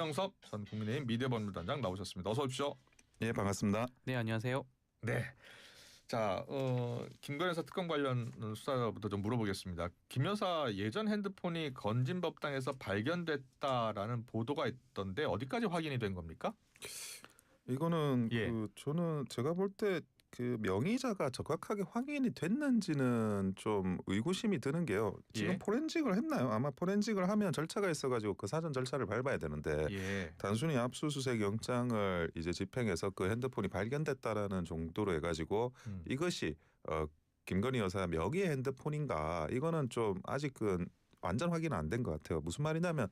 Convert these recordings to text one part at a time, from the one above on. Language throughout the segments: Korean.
김영섭 전 국민의힘 미디어본부단장 나오셨습니다. 어서 오십시오. 예, 반갑습니다. 네, 안녕하세요. 네. 자, 김건희 여사 특검 관련 수사부터 좀 물어보겠습니다. 김 여사 예전 핸드폰이 건진법당에서 발견됐다라는 보도가 있던데 어디까지 확인이 된 겁니까? 이거는 예. 저는 제가 볼 때 그 명의자가 정확하게 확인이 됐는지는 좀 의구심이 드는 게요. 지금 예. 포렌식을 했나요? 아마 포렌식을 하면 절차가 있어가지고 그 사전 절차를 밟아야 되는데 예. 단순히 압수수색 영장을 이제 집행해서 그 핸드폰이 발견됐다라는 정도로 해가지고 이것이 김건희 여사 명의의 핸드폰인가 이거는 좀 아직은 완전 확인은 안 된 것 같아요. 무슨 말이냐면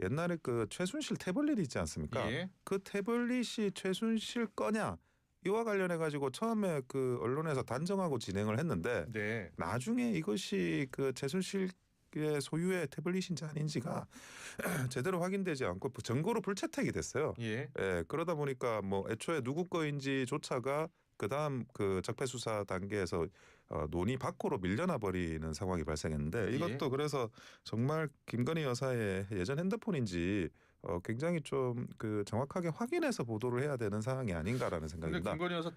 옛날에 그 최순실 태블릿 있지 않습니까? 예. 그 태블릿이 최순실 거냐 이와 관련해 가지고 처음에 그 언론에서 단정하고 진행을 했는데 네. 나중에 이것이 그 최순실의 소유의 태블릿인지 아닌지가 제대로 확인되지 않고 증거로 불채택이 됐어요. 예. 예, 그러다 보니까 뭐 애초에 누구 거인지조차가 그다음 그 적폐 수사 단계에서 논의 밖으로 밀려나 버리는 상황이 발생했는데 이것도 그래서 정말 김건희 여사의 예전 핸드폰인지 굉장히 좀 그 정확하게 확인해서 보도를 해야 되는 상황이 아닌가라는 생각입니다. 근데 김건희 여사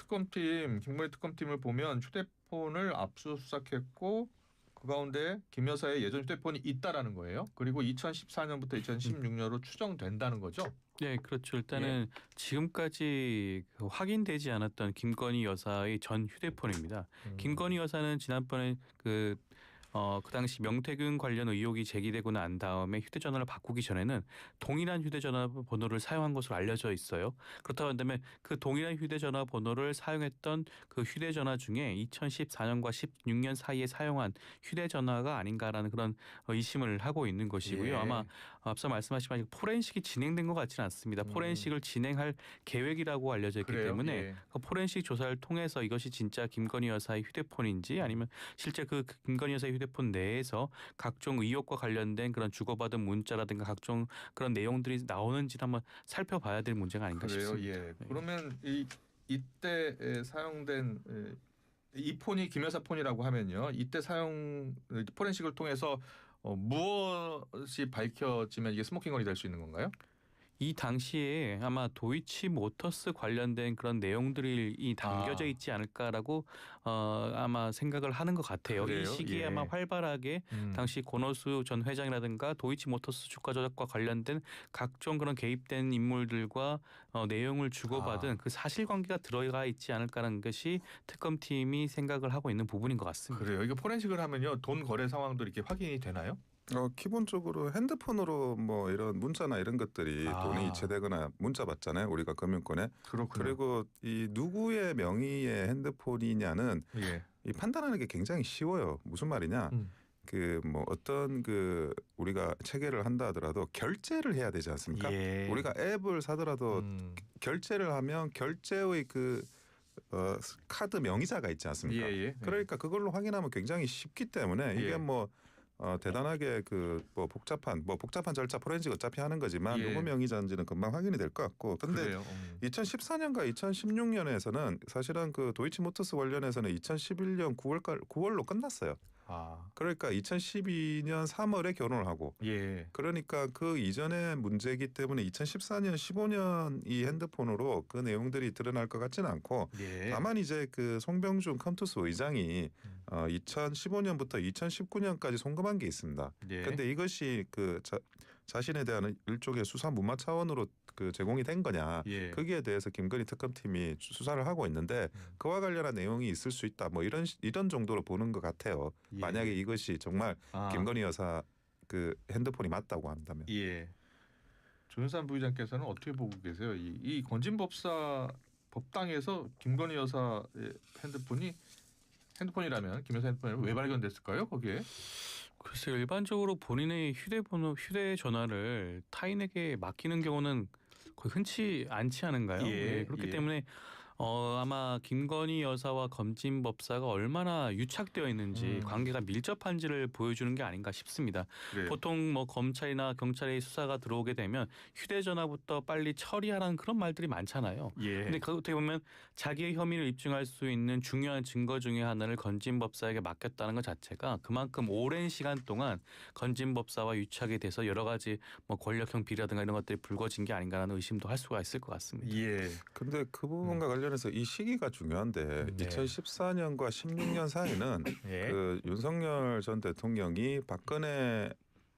김건희 특검팀을 보면 휴대폰을 압수수색했고 그 가운데 김 여사의 예전 휴대폰이 있다라는 거예요. 그리고 2014년부터 2016년으로 추정된다는 거죠. 네, 그렇죠. 일단은 지금까지 확인되지 않았던 김건희 여사의 전 휴대폰입니다. 김건희 여사는 지난번에 그 당시 명태균 관련 의혹이 제기되고 난 다음에 휴대전화를 바꾸기 전에는 동일한 휴대전화 번호를 사용한 것으로 알려져 있어요. 그렇다고 한다면 그 동일한 휴대전화 번호를 사용했던 그 휴대전화 중에 2014년과 16년 사이에 사용한 휴대전화가 아닌가라는 그런 의심을 하고 있는 것이고요. 예. 아마 앞서 말씀하신 포렌식이 진행된 것 같지는 않습니다. 포렌식을 진행할 계획이라고 알려져 있기 그래요? 때문에 예. 그 포렌식 조사를 통해서 이것이 진짜 김건희 여사의 휴대폰인지 아니면 실제 그 김건희 여사의 휴대폰 내에서 각종 의혹과 관련된 그런 주고받은 문자라든가 각종 그런 내용들이 나오는지 한번 살펴봐야 될 문제가 아닌가 그래요? 싶습니다. 예. 그러면 이때 사용된 이 폰이 김 여사 폰이라고 하면요. 이때 포렌식을 통해서 무엇이 밝혀지면 이게 스모킹건이 될 수 있는 건가요? 이 당시에 아마 도이치 모터스 관련된 그런 내용들이 담겨져 있지 않을까라고 아마 생각을 하는 것 같아요. 그래요? 이 시기에 예. 아마 활발하게 당시 권오수 전 회장이라든가 도이치 모터스 주가 조작과 관련된 각종 그런 개입된 인물들과 내용을 주고받은 그 사실관계가 들어가 있지 않을까라는 것이 특검팀이 생각을 하고 있는 부분인 것 같습니다. 그래요. 이거 포렌식을 하면요. 돈 거래 상황도 이렇게 확인이 되나요? 기본적으로 핸드폰으로 뭐 이런 문자나 이런 것들이 돈이 이체되거나 문자 받잖아요. 우리가 금융권에. 그렇군요. 그리고 이 누구의 명의의 핸드폰이냐는 예. 이 판단하는 게 굉장히 쉬워요. 무슨 말이냐? 그 뭐 어떤 그 우리가 체계를 한다 하더라도 결제를 해야 되지 않습니까? 예. 우리가 앱을 사더라도 결제를 하면 결제의 그 카드 명의자가 있지 않습니까? 예. 그러니까 그걸로 확인하면 굉장히 쉽기 때문에 이게 예. 뭐 대단하게 그 뭐 복잡한 절차 포렌식 어차피 하는 거지만 누구 명의자인지는 금방 확인이 될 것 같고. 근데 2014년과 2016년에서는 사실은 그 도이치모터스 관련해서는 2011년 9월로 끝났어요. 그러니까 2012년 3월에 결혼을 하고. 예. 그러니까 그 이전의 문제이기 때문에 2014년 15년 이 핸드폰으로 그 내용들이 드러날 것 같지는 않고. 예. 다만 이제 그 송병준 컴투스 의장이 2015년부터 2019년까지 송금한 게 있습니다. 그런데 예. 이것이 그 자신에 대한 일종의 수사 무마 차원으로 그 제공이 된 거냐. 예. 거기에 대해서 김건희 특검팀이 수사를 하고 있는데 그와 관련한 내용이 있을 수 있다. 뭐 이런 정도로 보는 것 같아요. 예. 만약에 이것이 정말 김건희 여사 그 핸드폰이 맞다고 한다면. 예. 조윤선 부의장께서는 어떻게 보고 계세요? 이 법당에서 김건희 여사의 핸드폰이라면 김 여사 핸드폰이 왜 발견됐을까요? 거기에? 글쎄요. 일반적으로 본인의 휴대전화를 타인에게 맡기는 경우는 거의 흔치 않지 않은가요? 예. 그렇기 때문에 아마 김건희 여사와 검진 법사가 얼마나 유착되어 있는지 관계가 밀접한지를 보여주는 게 아닌가 싶습니다. 그래요. 보통 뭐 검찰이나 경찰의 수사가 들어오게 되면 휴대전화부터 빨리 처리하라는 그런 말들이 많잖아요. 예. 근데 그 어떻게 보면 자기의 혐의를 입증할 수 있는 중요한 증거 중에 하나를 건진법사에게 맡겼다는 것 자체가 그만큼 오랜 시간 동안 건진법사와 유착이 돼서 여러 가지 뭐 권력형 비리라든가 이런 것들이 불거진 게 아닌가라는 의심도 할 수가 있을 것 같습니다. 예. 근데 그 부분과 관련해서 이 시기가 중요한데 네. 2014년과 16년 사이는 예. 그 윤석열 전 대통령이 박근혜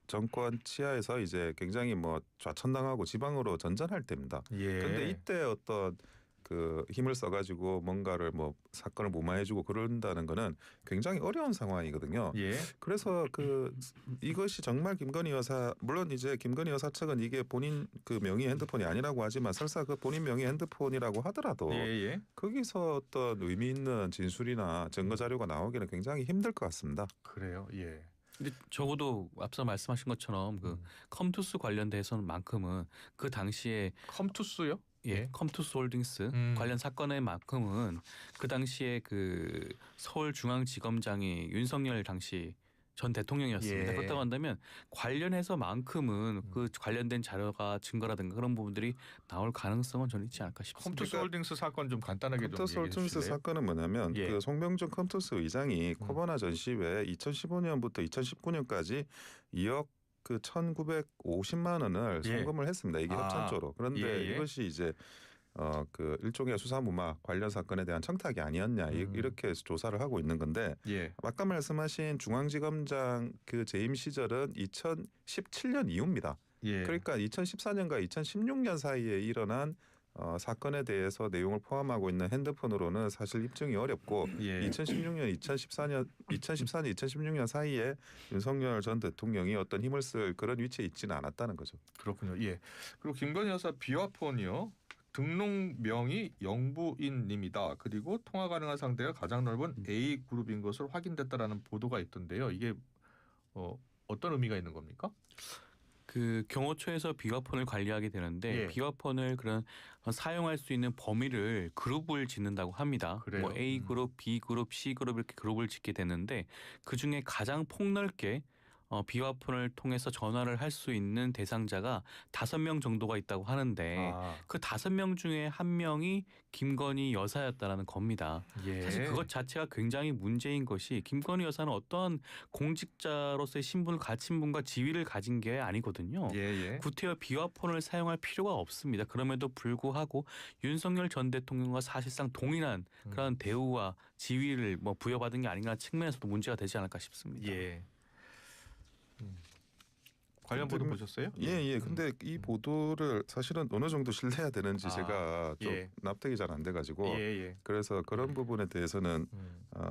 정권 치하에서 이제 굉장히 뭐 좌천당하고 지방으로 전전할 때입니다. 예. 근데 이때 어떤 그 힘을 써가지고 뭔가를 뭐 사건을 무마해주고 그런다는 거는 굉장히 어려운 상황이거든요. 예. 그래서 그 이것이 정말 김건희 여사 물론 이제 김건희 여사 측은 이게 본인 그 명의 핸드폰이 아니라고 하지만 설사 그 본인 명의 핸드폰이라고 하더라도 예. 거기서 어떤 의미 있는 진술이나 증거 자료가 나오기는 굉장히 힘들 것 같습니다. 그래요. 예. 근데 적어도 앞서 말씀하신 것처럼 그 컴투스 관련돼서만큼은 그 당시에 컴투스요? 컴투스 홀딩스 관련 사건에만큼은 그 당시에 그 서울중앙지검장이 윤석열 당시 전 대통령이었습니다. 예. 그렇다고 한다면 관련해서만큼은 그 관련된 자료가 증거라든가 그런 부분들이 나올 가능성은 저는 있지 않을까 싶습니다. 컴투스 홀딩스 사건 좀 간단하게 좀 컴투스 얘기해 홀딩스 주실래요? 사건은 뭐냐면 예. 그 송병준 컴투스 의장이 코바나 전시회 2015년부터 2019년까지 2억 그 1,950만 원을 예. 송금을 했습니다. 이게 협찬조로. 그런데 예. 이것이 이제 그 일종의 수사무마 관련 사건에 대한 청탁이 아니었냐 이렇게 조사를 하고 있는 건데 예. 아까 말씀하신 중앙지검장 그 재임 시절은 2017년 이후입니다. 예. 그러니까 2014년과 2016년 사이에 일어난 사건에 대해서 내용을 포함하고 있는 핸드폰으로는 사실 입증이 어렵고 예. 2016년, 2016년 사이에 윤석열 전 대통령이 어떤 힘을 쓸 그런 위치에 있지는 않았다는 거죠. 그렇군요. 예. 그리고 김건희 여사 비화폰이요. 등록명이 영부인님이다. 그리고 통화 가능한 상대가 가장 넓은 A 그룹인 것으로 확인됐다라는 보도가 있던데요. 이게 어떤 의미가 있는 겁니까? 그 경호처에서 비화폰을 관리하게 되는데 예. 비화폰을 그런 사용할 수 있는 범위를 그룹을 짓는다고 합니다. 그래요? 뭐 A 그룹, B 그룹, C 그룹 이렇게 그룹을 짓게 되는데 그 중에 가장 폭넓게 비화폰을 통해서 전화를 할 수 있는 대상자가 5명 정도가 있다고 하는데 그 5명 중에 1명이 김건희 여사였다라는 겁니다. 예. 사실 그것 자체가 굉장히 문제인 것이 김건희 여사는 어떠한 공직자로서의 신분을 가진 분과 지위를 가진 게 아니거든요. 예. 구태여 비화폰을 사용할 필요가 없습니다. 그럼에도 불구하고 윤석열 전 대통령과 사실상 동일한 그런 대우와 지위를 뭐 부여받은 게 아닌가 측면에서도 문제가 되지 않을까 싶습니다. 예. 관련 보도 보셨어요? 예. 근데 이 보도를 사실은 어느 정도 신뢰해야 되는지 제가 좀 예. 납득이 잘 안 돼가지고 예. 그래서 그런 부분에 대해서는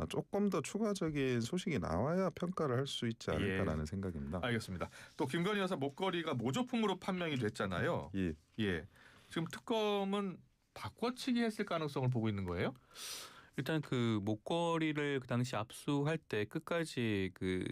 조금 더 추가적인 소식이 나와야 평가를 할 수 있지 않을까라는 생각입니다. 알겠습니다. 또 김건희 여사 목걸이가 모조품으로 판명이 됐잖아요. 예. 지금 특검은 바꿔치기 했을 가능성을 보고 있는 거예요? 일단 그 목걸이를 그 당시 압수할 때 끝까지 그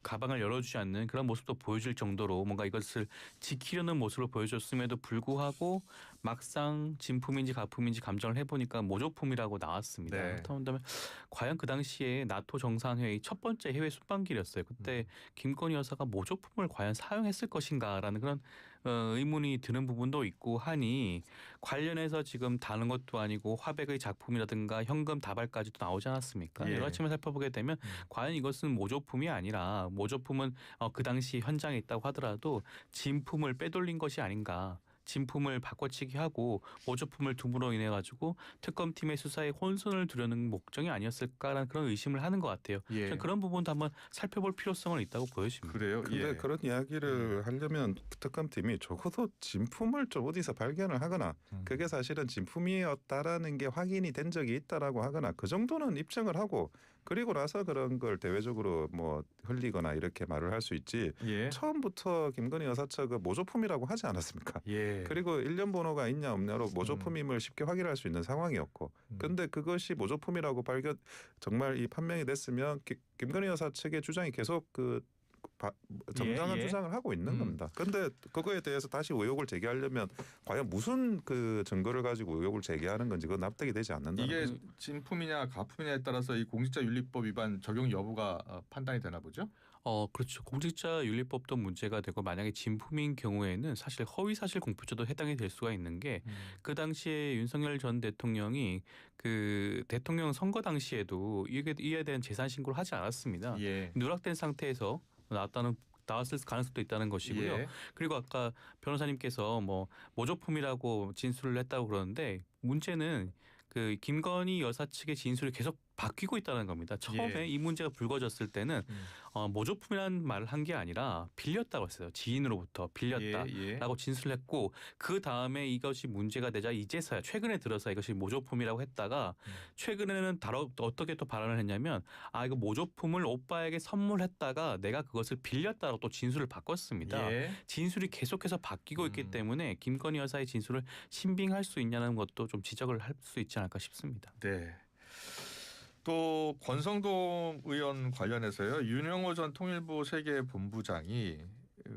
가방을 열어주지 않는 그런 모습도 보여줄 정도로 뭔가 이것을 지키려는 모습을 보여줬음에도 불구하고 막상 진품인지 가품인지 감정을 해보니까 모조품이라고 나왔습니다. 네. 그렇다면 과연 그 당시에 나토 정상회의 첫 번째 해외 순방길이었어요. 그때 김건희 여사가 모조품을 과연 사용했을 것인가라는 그런 의문이 드는 부분도 있고 하니 관련해서 지금 다른 것도 아니고 화백의 작품이라든가 현금 다발까지도 나오지 않았습니까? 예. 여러 측면 살펴보게 되면 과연 이것은 모조품이 아니라 모조품은 그 당시 현장에 있다고 하더라도 진품을 빼돌린 것이 아닌가. 진품을 바꿔치기 하고 모조품을 둠으로 인해 가지고 특검팀의 수사에 혼선을 두려는 목적이 아니었을까라는 그런 의심을 하는 것 같아요. 예. 저는 그런 부분도 한번 살펴볼 필요성은 있다고 보여집니다. 그래요? 근데 그런 이야기를 하려면 특검팀이 적어도 진품을 좀 어디서 발견을 하거나 그게 사실은 진품이었다라는 게 확인이 된 적이 있다라고 하거나 그 정도는 입증을 하고 그리고 나서 그런 걸 대외적으로 뭐 흘리거나 이렇게 말을 할 수 있지 예. 처음부터 김건희 여사 측은 모조품이라고 하지 않았습니까? 예. 그리고 일련 번호가 있냐 없냐로 모조품임을 쉽게 확인할 수 있는 상황이었고 근데 그것이 모조품이라고 정말 이 판명이 됐으면 김건희 여사 측의 주장이 계속 그 정당한 예. 주장을 하고 있는 음. 겁니다. 그런데 그거에 대해서 다시 의혹을 제기하려면 과연 무슨 그 증거를 가지고 의혹을 제기하는 건지 그건 납득이 되지 않는다는 이게 거죠. 진품이냐 가품이냐에 따라서 이 공직자윤리법 위반 적용 여부가 판단이 되나 보죠? 그렇죠. 공직자윤리법도 문제가 되고 만약에 진품인 경우에는 사실 허위사실 공표죄도 해당이 될 수가 있는 게 그 당시에 윤석열 전 대통령이 그 대통령 선거 당시에도 이에 대한 재산 신고를 하지 않았습니다. 예. 누락된 상태에서 나왔을 가능성도 있다는 것이고요. 예. 그리고 아까 변호사님께서 뭐 모조품이라고 진술을 했다고 그러는데 문제는 그 김건희 여사 측의 진술이 계속 바뀌고 있다는 겁니다. 처음에 예. 이 문제가 불거졌을 때는 모조품이라는 말을 한 게 아니라 빌렸다고 했어요. 지인으로부터 빌렸다라고 예. 진술을 했고 그 다음에 이것이 문제가 되자 이제서야 최근에 들어서 이것이 모조품이라고 했다가 최근에는 어떻게 또 발언을 했냐면 이거 모조품을 오빠에게 선물했다가 내가 그것을 빌렸다라고 또 진술을 바꿨습니다. 예. 진술이 계속해서 바뀌고 있기 때문에 김건희 여사의 진술을 신빙할 수 있냐는 것도 좀 지적을 할 수 있지 않을까 싶습니다. 네. 또 권성동 의원 관련해서요. 윤영호 전 통일부 세계본부장이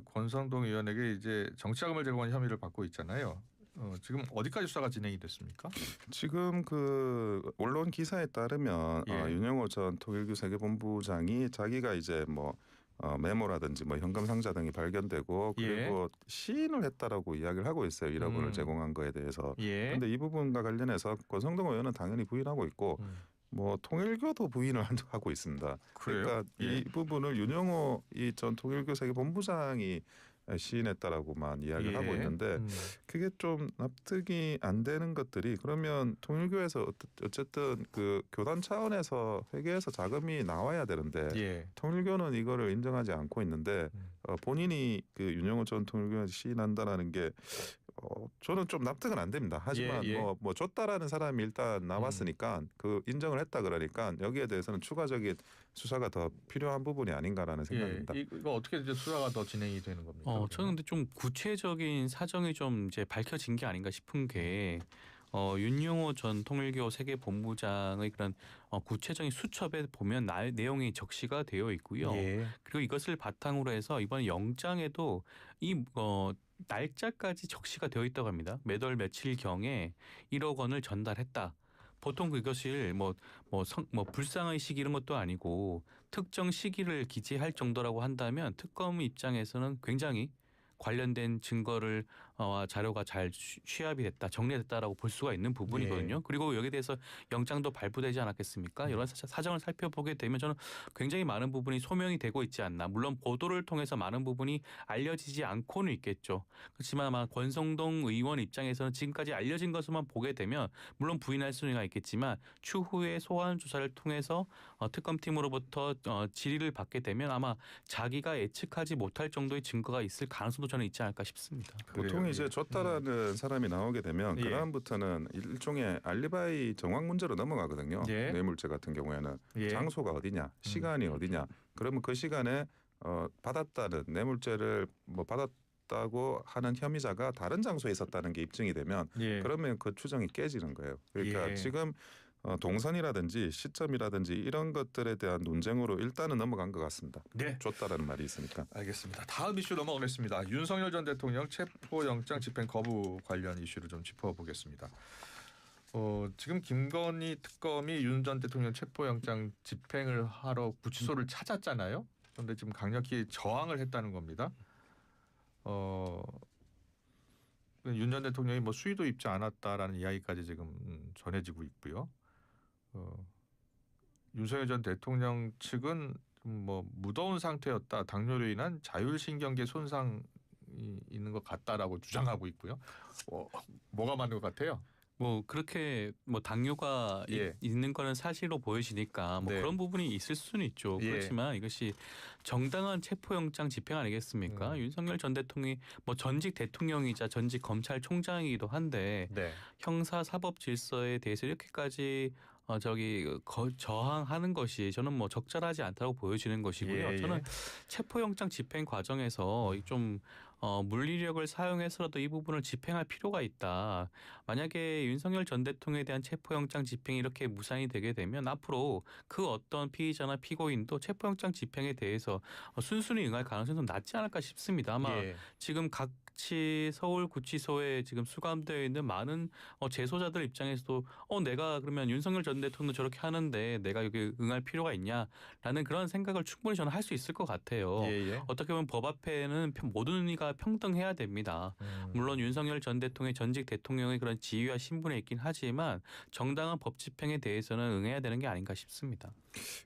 권성동 의원에게 이제 정치자금을 제공한 혐의를 받고 있잖아요. 지금 어디까지 수사가 진행이 됐습니까? 지금 그 언론 기사에 따르면 예. 윤영호 전 통일부 세계본부장이 자기가 이제 뭐 메모라든지 뭐 현금 상자 등이 발견되고 그리고 시인을 했다라고 이야기를 하고 있어요. 1억 원을 제공한 거에 대해서. 예. 그런데 이 부분과 관련해서 권성동 의원은 당연히 부인하고 있고 뭐 통일교도 부인을 하고 있습니다. 그래요? 그러니까 예. 이 부분을 윤영호 이 전 통일교 세계본부장이 시인했다라고만 이야기를 하고 있는데 그게 좀 납득이 안 되는 것들이 그러면 통일교에서 어쨌든 그 교단 차원에서 회계에서 자금이 나와야 되는데 예. 통일교는 이거를 인정하지 않고 있는데 본인이 그 윤영호 전 통일교에서 시인한다라는 게 저는 좀 납득은 안 됩니다. 하지만 예. 뭐 줬다라는 사람이 일단 나왔으니까 그 인정을 했다 그러니까 여기에 대해서는 추가적인 수사가 더 필요한 부분이 아닌가라는 생각입니다. 이거 어떻게 이제 수사가 더 진행이 되는 겁니까? 저는 근데 좀 구체적인 사정이 좀 이제 밝혀진 게 아닌가 싶은 게 윤영호 전 통일교 세계본부장의 그런 구체적인 수첩에 보면 내용이 적시가 되어 있고요. 예. 그리고 이것을 바탕으로 해서 이번 영장에도 이 날짜까지 적시가 되어 있다고 합니다. 몇 월 며칠 경에 1억 원을 전달했다. 보통 그것을 뭐 불상의 시기 이런 것도 아니고 특정 시기를 기재할 정도라고 한다면 특검 입장에서는 굉장히 관련된 증거를 자료가 잘 취합이 됐다, 정리됐다라고 볼 수가 있는 부분이거든요. 예. 그리고 여기에 대해서 영장도 발부되지 않았겠습니까? 여러 사정을 살펴보게 되면 저는 굉장히 많은 부분이 소명이 되고 있지 않나. 물론 보도를 통해서 많은 부분이 알려지지 않고는 있겠죠. 그렇지만 아마 권성동 의원 입장에서는 지금까지 알려진 것만 보게 되면 물론 부인할 수는 있겠지만 추후에 소환 조사를 통해서 특검팀으로부터 질의를 받게 되면 아마 자기가 예측하지 못할 정도의 증거가 있을 가능성도 저는 있지 않을까 싶습니다. 보통 이제 줬다라는 사람이 나오게 되면 예. 그 다음부터는 일종의 알리바이 정황 문제로 넘어가거든요. 예. 뇌물죄 같은 경우에는 예. 장소가 어디냐, 시간이 어디냐. 그러면 그 시간에 받았다는 뇌물죄를 뭐 받았다고 하는 혐의자가 다른 장소에 있었다는 게 입증이 되면 예. 그러면 그 추정이 깨지는 거예요. 그러니까 예. 지금 동선이라든지 시점이라든지 이런 것들에 대한 논쟁으로 일단은 넘어간 것 같습니다. 네. 줬다라는 말이 있으니까. 알겠습니다. 다음 이슈 넘어가겠습니다. 윤석열 전 대통령 체포영장 집행 거부 관련 이슈를 좀 짚어보겠습니다. 지금 김건희 특검이 윤 전 대통령 체포영장 집행을 하러 구치소를 찾았잖아요. 그런데 지금 강력히 저항을 했다는 겁니다. 윤 전 대통령이 뭐 수의도 입지 않았다라는 이야기까지 지금 전해지고 있고요. 윤석열 전 대통령 측은 뭐 무더운 상태였다, 당뇨로 인한 자율신경계 손상이 있는 것 같다라고 주장하고 있고요. 뭐가 맞는 것 같아요? 뭐 그렇게 뭐 당뇨가 예. 있는 거는 사실로 보여지니까 뭐 네. 그런 부분이 있을 수는 있죠. 예. 그렇지만 이것이 정당한 체포영장 집행 아니겠습니까? 윤석열 전 대통령이 뭐 전직 대통령이자 전직 검찰총장이기도 한데 네. 형사사법 질서에 대해서 이렇게까지 저항하는 것이 저는 뭐 적절하지 않다고 보여지는 것이고요. 예. 저는 체포영장 집행 과정에서 좀 물리력을 사용해서라도 이 부분을 집행할 필요가 있다. 만약에 윤석열 전 대통령에 대한 체포영장 집행이 이렇게 무산이 되게 되면 앞으로 그 어떤 피의자나 피고인도 체포영장 집행에 대해서 순순히 응할 가능성이 좀 낮지 않을까 싶습니다. 아마 예. 지금 각지 서울구치소에 지금 수감되어 있는 많은 재소자들 입장에서도 내가 그러면 윤석열 전 대통령도 저렇게 하는데 내가 여기 응할 필요가 있냐라는 그런 생각을 충분히 저는 할 수 있을 것 같아요. 예, 예. 어떻게 보면 법 앞에는 모든 이가 평등해야 됩니다. 물론 윤석열 전 대통령의 전직 대통령의 그런 지위와 신분에 있긴 하지만 정당한 법 집행에 대해서는 응해야 되는 게 아닌가 싶습니다.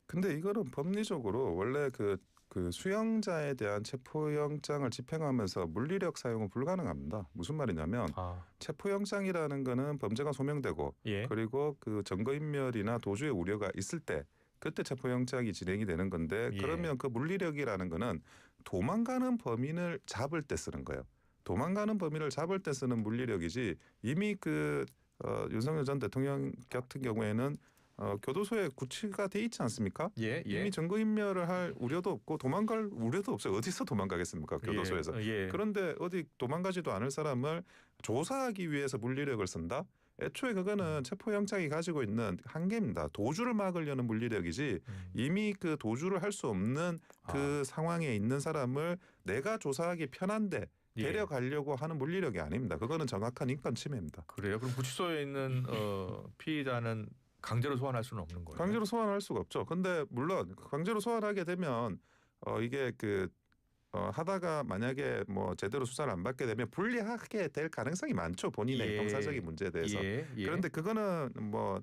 근데 이거는 법리적으로 원래 그 수용자에 대한 체포영장을 집행하면서 물리력 사용은 불가능합니다. 무슨 말이냐면 아, 체포영장이라는 거는 범죄가 소명되고 예. 그리고 그 증거인멸이나 도주의 우려가 있을 때 그때 체포영장이 진행이 되는 건데 예. 그러면 그 물리력이라는 거는 도망가는 범인을 잡을 때 쓰는 거예요. 도망가는 범인을 잡을 때 쓰는 물리력이지 이미 윤석열 전 대통령 같은 경우에는 교도소에 구치가 돼 있지 않습니까? 예, 예. 이미 증거인멸을 할 우려도 없고 도망갈 우려도 없어요. 어디서 도망가겠습니까? 교도소에서. 예. 그런데 어디 도망가지도 않을 사람을 조사하기 위해서 물리력을 쓴다? 애초에 그거는 체포영장이 가지고 있는 한계입니다. 도주를 막으려는 물리력이지 이미 그 도주를 할 수 없는 그 상황에 있는 사람을 내가 조사하기 편한데 예. 데려가려고 하는 물리력이 아닙니다. 그거는 정확한 인권 침해입니다. 그래요. 그럼 구치소에 있는 피의자는 강제로 소환할 수는 없는 거예요. 강제로 소환할 수가 없죠. 근데 물론 강제로 소환하게 되면 이게 하다가 만약에 뭐 제대로 수사를 안 받게 되면 불리하게 될 가능성이 많죠. 본인의 예. 형사적인 문제에 대해서. 예, 예. 그런데 그거는 뭐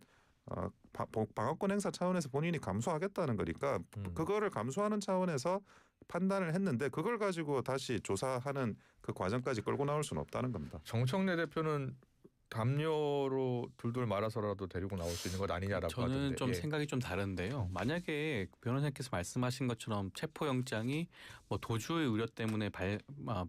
방어권 행사 차원에서 본인이 감수하겠다는 거니까 그거를 감수하는 차원에서 판단을 했는데 그걸 가지고 다시 조사하는 그 과정까지 끌고 나올 수는 없다는 겁니다. 정청래 대표는 담요로 둘둘 말아서라도 데리고 나올 수 있는 것 아니냐라고 저는 하던데. 좀 예. 생각이 좀 다른데요. 만약에 변호사님께서 말씀하신 것처럼 체포영장이 뭐 도주의 우려 때문에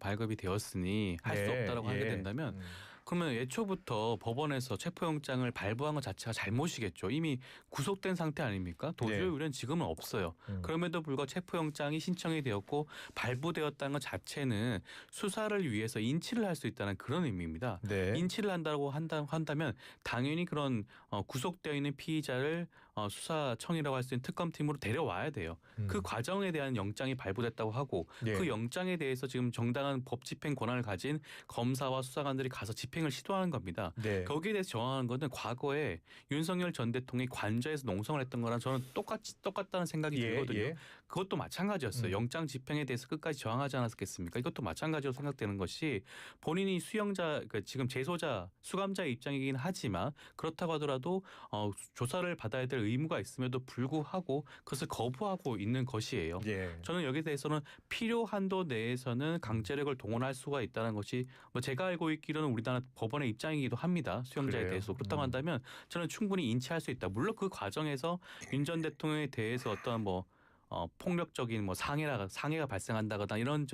발급이 되었으니 할 수 네, 없다라고 하게 예. 된다면 그러면 애초부터 법원에서 체포영장을 발부한 것 자체가 잘못이겠죠. 이미 구속된 상태 아닙니까? 도주의 네. 우려는 지금은 없어요. 그럼에도 불구하고 체포영장이 신청이 되었고 발부되었다는 것 자체는 수사를 위해서 인치를 할 수 있다는 그런 의미입니다. 네. 인치를 한다면 당연히 그런 구속되어 있는 피의자를 수사청이라고 할 수 있는 특검팀으로 데려와야 돼요. 그 과정에 대한 영장이 발부됐다고 하고 예. 그 영장에 대해서 지금 정당한 법 집행 권한을 가진 검사와 수사관들이 가서 집행을 시도하는 겁니다. 네. 거기에 대해서 정하는 것은 과거에 윤석열 전 대통령이 관저에서 농성을 했던 거랑 저는 똑같다는 생각이 예, 들거든요. 예. 그것도 마찬가지였어요. 영장 집행에 대해서 끝까지 저항하지 않았겠습니까? 이것도 마찬가지로 생각되는 것이 본인이 그러니까 지금 재소자, 수감자의 입장이긴 하지만 그렇다고 하더라도 조사를 받아야 될 의무가 있음에도 불구하고 그것을 거부하고 있는 것이에요. 예. 저는 여기에 대해서는 필요 한도 내에서는 강제력을 동원할 수가 있다는 것이 뭐 제가 알고 있기로는 우리나라 법원의 입장이기도 합니다. 수용자에 그래요? 대해서. 그렇다고 한다면 저는 충분히 인치할 수 있다. 물론 그 과정에서 윤 전 대통령에 대해서 어떤 폭력적인 상해가 발생한다거나 이런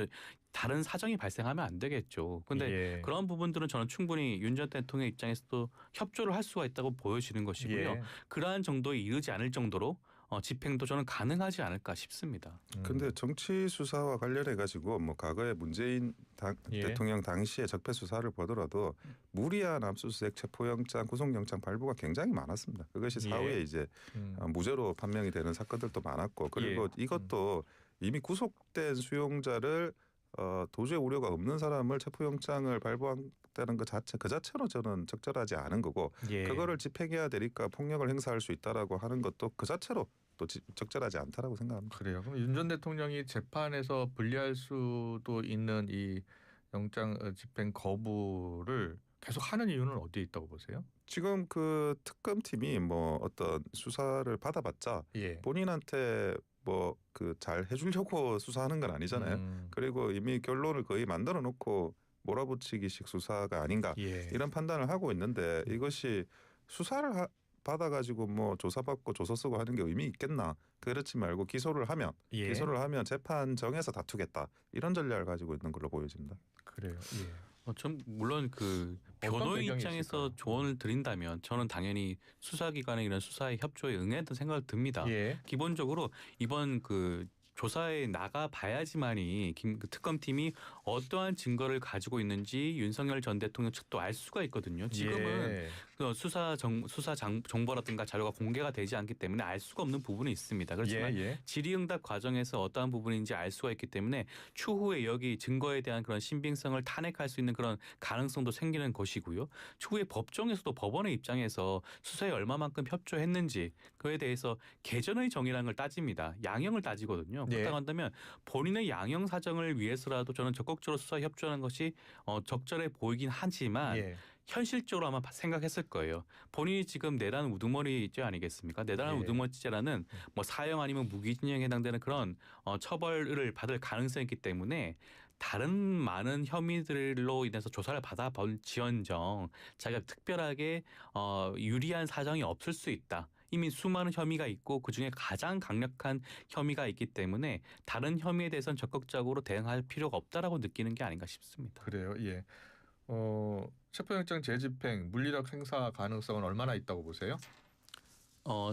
다른 사정이 발생하면 안 되겠죠. 근데 예. 그런 부분들은 저는 충분히 윤 전 대통령 입장에서도 협조를 할 수가 있다고 보여지는 것이고요. 예. 그러한 정도에 이르지 않을 정도로 집행도 저는 가능하지 않을까 싶습니다. 근데 정치 수사와 관련해 가지고 뭐 과거에 문재인 예. 대통령 당시의 적폐 수사를 보더라도 무리한 압수수색, 체포영장, 구속영장 발부가 굉장히 많았습니다. 그것이 예. 사후에 이제 무죄로 판명이 되는 사건들도 많았고 그리고 예. 이것도 이미 구속된 수용자를 도주의 우려가 없는 사람을 체포영장을 발부한다는 것 자체 그 자체로 저는 적절하지 않은 거고 예. 그거를 집행해야 되니까 폭력을 행사할 수 있다라고 하는 것도 그 자체로 또 적절하지 않다라고 생각합니다. 그래요. 그럼 윤 전 대통령이 재판에서 불리할 수도 있는 이 영장 집행 거부를 계속 하는 이유는 어디에 있다고 보세요? 지금 그 특검팀이 뭐 어떤 수사를 받아봤자 예. 본인한테 뭐 잘 해주려고 수사하는 건 아니잖아요. 그리고 이미 결론을 거의 만들어 놓고 몰아붙이기식 수사가 아닌가 예. 이런 판단을 하고 있는데 이것이 수사를 받아가지고 뭐 조사받고 조서 쓰고 하는 게 의미 있겠나? 그렇지 말고 기소를 하면 예. 재판정에서 다투겠다 이런 전략을 가지고 있는 걸로 보여집니다. 그래요. 예. 전 물론 그 어떤 변호의 배경이 입장에서 있을까요? 조언을 드린다면 저는 당연히 수사기관의 이런 수사의 협조에 응했던 생각을 듭니다. 예. 기본적으로 이번 그 조사에 나가 봐야지만이 그 특검팀이 어떠한 증거를 가지고 있는지 윤석열 전 대통령 측도 알 수가 있거든요. 지금은 예. 그 정보라든가 자료가 공개가 되지 않기 때문에 알 수가 없는 부분이 있습니다. 그렇지만 예. 질의응답 과정에서 어떠한 부분인지 알 수가 있기 때문에 추후에 여기 증거에 대한 그런 신빙성을 탄핵할 수 있는 그런 가능성도 생기는 것이고요. 추후에 법정에서도 법원의 입장에서 수사에 얼마만큼 협조했는지 그에 대해서 개전의 정의라는 걸 따집니다. 양형을 따지거든요. 예. 그렇다고 한다면 본인의 양형 사정을 위해서라도 저는 적극적으로 수사에 협조하는 것이 적절해 보이긴 하지만 예. 현실적으로 아마 생각했을 거예요. 본인이 지금 내란 우두머리죄 아니겠습니까? 내란 예. 우두머리죄라는 뭐 사형 아니면 무기징역에 해당되는 그런 처벌을 받을 가능성이 있기 때문에 다른 많은 혐의들로 인해서 조사를 받아본 지언정 자기가 특별하게 유리한 사정이 없을 수 있다. 이미 수많은 혐의가 있고 그중에 가장 강력한 혐의가 있기 때문에 다른 혐의에 대해서는 적극적으로 대응할 필요가 없다라고 느끼는 게 아닌가 싶습니다. 그래요. 예. 체포영장 재집행 물리력 행사 가능성은 얼마나 있다고 보세요?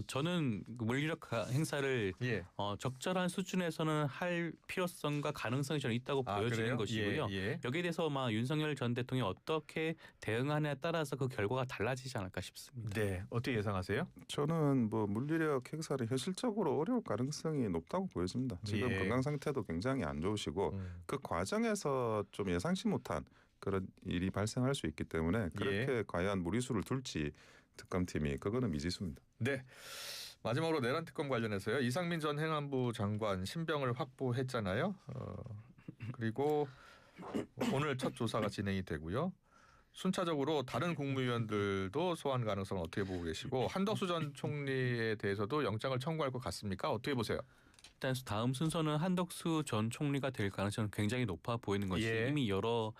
저는 그 물리력 행사를 예. 적절한 수준에서는 할 필요성과 가능성이 저는 있다고 보여지는 그래요? 것이고요. 예. 여기에 대해서 윤석열 전 대통령이 어떻게 대응하느냐에 따라서 그 결과가 달라지지 않을까 싶습니다. 네. 어떻게 예상하세요? 저는 뭐 물리력 행사를 현실적으로 어려울 가능성이 높다고 보여집니다. 지금 예. 건강 상태도 굉장히 안 좋으시고 그 과정에서 좀 예상치 못한 그런 일이 발생할 수 있기 때문에 그렇게 과연 무리수를 둘지 특검팀이 그거는 미지수입니다. 네. 마지막으로 내란 특검 관련해서요. 이상민 전 행안부 장관 신병을 확보했잖아요. 그리고 오늘 첫 조사가 진행이 되고요. 순차적으로 다른 국무위원들도 소환 가능성을 어떻게 보고 계시고 한덕수 전 총리에 대해서도 영장을 청구할 것 같습니까? 어떻게 보세요? 일단 다음 순서는 한덕수 전 총리가 될 가능성은 굉장히 높아 보이는 것이 이미 여러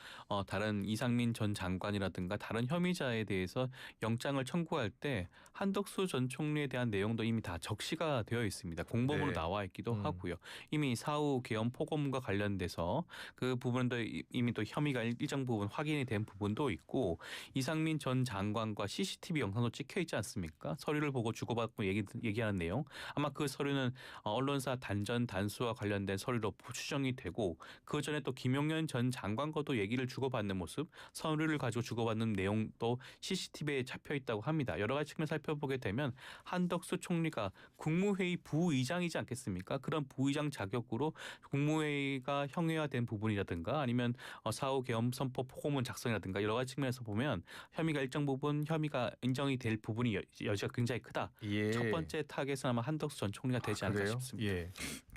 다른 이상민 전 장관이라든가 다른 혐의자에 대해서 영장을 청구할 때 한덕수 전 총리에 대한 내용도 이미 다 적시가 되어 있습니다. 공범으로 나와 있기도 하고요. 이미 사후 계엄 포고문과 관련돼서 그 부분도 이미 또 혐의가 일정 부분 확인이 된 부분도 있고 이상민 전 장관과 CCTV 영상도 찍혀 있지 않습니까? 서류를 보고 주고받고 얘기하는 내용. 아마 그 서류는 언론사 단전 단수와 관련된 서류로 추정이 되고 그 전에 또 김용현 전 장관과도 얘기를 주고받는 모습, 서류를 가지고 주고받는 내용도 CCTV에 잡혀 있다고 합니다. 여러 가지 측면 살펴보게 되면 한덕수 총리가 국무회의 부의장이지 않겠습니까? 그런 부의장 자격으로 국무회의가 형해화된 부분이라든가 아니면 사후 계엄 선포 포고문 작성이라든가 여러 가지 측면에서 보면 혐의가 일정 부분 혐의가 인정이 될 부분이 여지가 굉장히 크다. 첫 번째 타겟은 아마 한덕수 전 총리가 되지 않을까 싶습니다.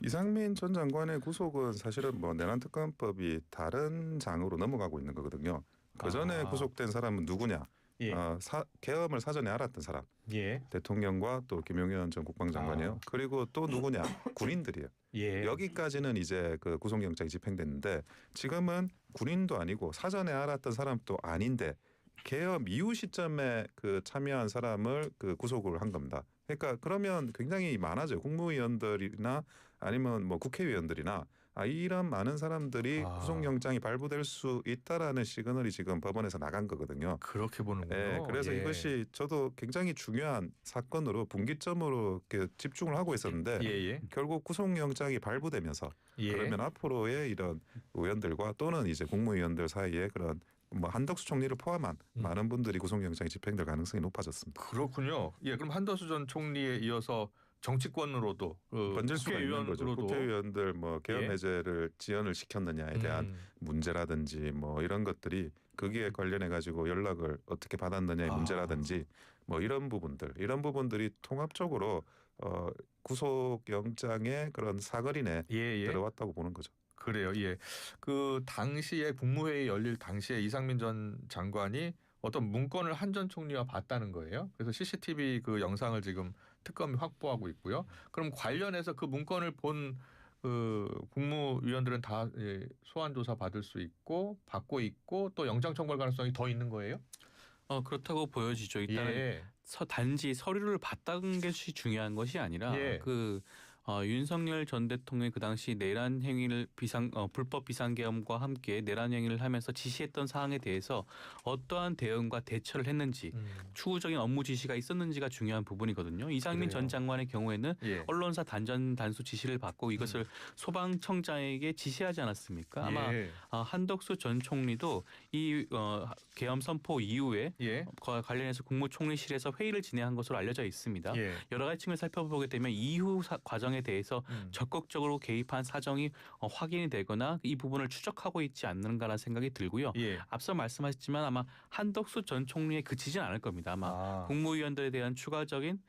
이상민 전 장관의 구속은 사실은 뭐 내란특검법이 다른 장으로 넘어가고 있는 거거든요. 그 전에 구속된 사람은 누구냐? 계엄을 사전에 알았던 사람. 대통령과 또 김용현 전 국방장관이요. 그리고 또 누구냐? 군인들이에요. 여기까지는 이제 그 구속영장이 집행됐는데 지금은 군인도 아니고 사전에 알았던 사람도 아닌데 계엄 이후 시점에 그 참여한 사람을 그 구속을 한 겁니다. 그러니까 그러면 굉장히 많아져요. 국무위원들이나 아니면 뭐 국회의원들이나 이런 많은 사람들이 구속영장이 발부될 수 있다라는 시그널이 지금 법원에서 나간 거거든요. 그렇게 보는군요. 네, 그래서 이것이 저도 굉장히 중요한 사건으로 분기점으로 이렇게 집중을 하고 있었는데 결국 구속영장이 발부되면서 그러면 앞으로의 이런 의원들과 또는 이제 국무위원들 사이에 그런 뭐 한덕수 총리를 포함한 많은 분들이 구속영장이 집행될 가능성이 높아졌습니다. 그렇군요. 그럼 한덕수 전 총리에 이어서 정치권으로도 번질 수가 있는 거죠. 국회의원들 뭐 계엄 해제를 지연을 시켰느냐에 대한 문제라든지 뭐 이런 것들이 거기에 관련해 가지고 연락을 어떻게 받았느냐의 문제라든지 뭐 이런 부분들이 통합적으로 구속영장의 그런 사거리에 들어왔다고 보는 거죠. 그래요. 그 당시에 국무회의 열릴 당시에 이상민 전 장관이 어떤 문건을 한 전 총리와 봤다는 거예요. 그래서 CCTV 그 영상을 지금 특검이 확보하고 있고요. 그럼 관련해서 그 문건을 본 국무위원들은 다 소환 조사 받을 수 있고 받고 있고 또 영장 청구할 가능성이 더 있는 거예요? 그렇다고 보여지죠. 일단은 단지 서류를 봤다는 것이 중요한 것이 아니라 윤석열 전 대통령이 그 당시 내란 행위를 불법 비상계엄과 함께 내란 행위를 하면서 지시했던 사항에 대해서 어떠한 대응과 대처를 했는지 추후적인 업무 지시가 있었는지가 중요한 부분이거든요. 이상민 그래요. 전 장관의 경우에는 예. 언론사 단수 지시를 받고 이것을 소방청장에게 지시하지 않았습니까? 아마 예. 한덕수 전 총리도 이 계엄 선포 이후에 예. 관련해서 국무총리실에서 회의를 진행한 것으로 알려져 있습니다. 예. 여러 가지 측면을 살펴보게 되면 이후 과정에 대해서 적극적으로 개입한 사정이 확인이 되거나 이 부분을 추적하고 있지 않는가라는 생각이 들고요. 예. 앞서 말씀하셨지만 아마 한덕수 전 총리에 그치진 않을 겁니다. 아마 국무위원들에 대한 추가적인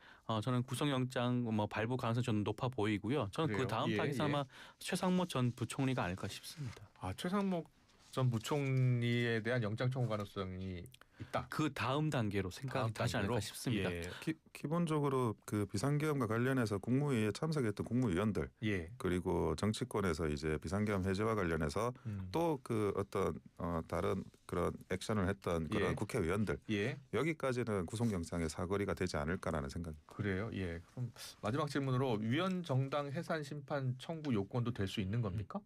저는 구속영장 발부 가능성이 저는 높아 보이고요. 저는 그래요? 그 다음 예, 타겟은 예. 아마 최상모 전 부총리가 아닐까 싶습니다. 최상목 전 부총리에 대한 영장 청구 가능성이 있다. 그 다음 단계로 생각이 하지 않을까 싶습니다. 예. 기본적으로 그 비상계엄과 관련해서 국무회의에 참석했던 국무위원들 예. 그리고 정치권에서 이제 비상계엄 해제와 관련해서 또 그 어떤 다른 그런 액션을 했던 그런 예. 국회의원들 예. 여기까지는 구속영장의 사거리가 되지 않을까라는 생각. 그래요. 예. 그럼 마지막 질문으로 위헌 정당 해산 심판 청구 요건도 될 수 있는 겁니까?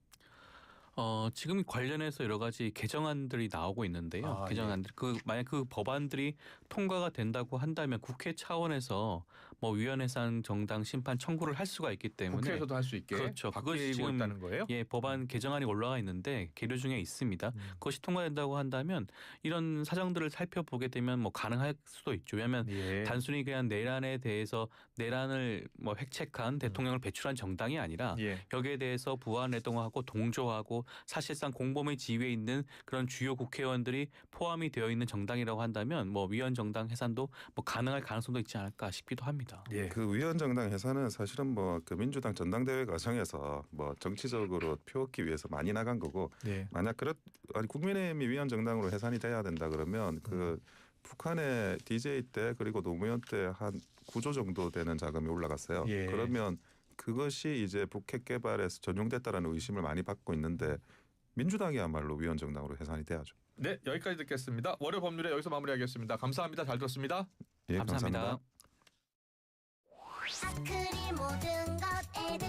지금 관련해서 여러 가지 개정안들이 나오고 있는데요. 개정안들 만약 그 법안들이 통과가 된다고 한다면 국회 차원에서 위헌 해산 정당 심판 청구를 할 수가 있기 때문에 국회에서도 할 수 있게 그렇죠. 그것이 바뀌고 지금 있다는 거예요? 법안 개정안이 올라가 있는데 계류 중에 있습니다. 그것이 통과된다고 한다면 이런 사정들을 살펴보게 되면 가능할 수도 있죠. 왜냐하면 예. 단순히 그냥 내란에 대해서 내란을 획책한 대통령을 배출한 정당이 아니라 예. 여기에 대해서 부안해동하고 동조하고 사실상 공범의 지위에 있는 그런 주요 국회의원들이 포함이 되어 있는 정당이라고 한다면 위헌 정당 해산도 가능할 가능성도 있지 않을까 싶기도 합니다. 예. 그 위헌 정당 해산은 사실은 그 민주당 전당대회 과정에서 정치적으로 표 얻기 위해서 많이 나간 거고 예. 만약 국민의힘이 위헌 정당으로 해산이 돼야 된다 그러면 그 북한의 DJ 때 그리고 노무현 때 한 9조 정도 되는 자금이 올라갔어요. 예. 그러면 그것이 이제 북핵 개발에서 전용됐다라는 의심을 많이 받고 있는데 민주당이야말로 위헌 정당으로 해산이 돼야죠. 네, 여기까지 듣겠습니다. 월요 법률에 여기서 마무리하겠습니다. 감사합니다. 잘 들었습니다. 예, 감사합니다. 감사합니다. 아크릴 모든 것 애들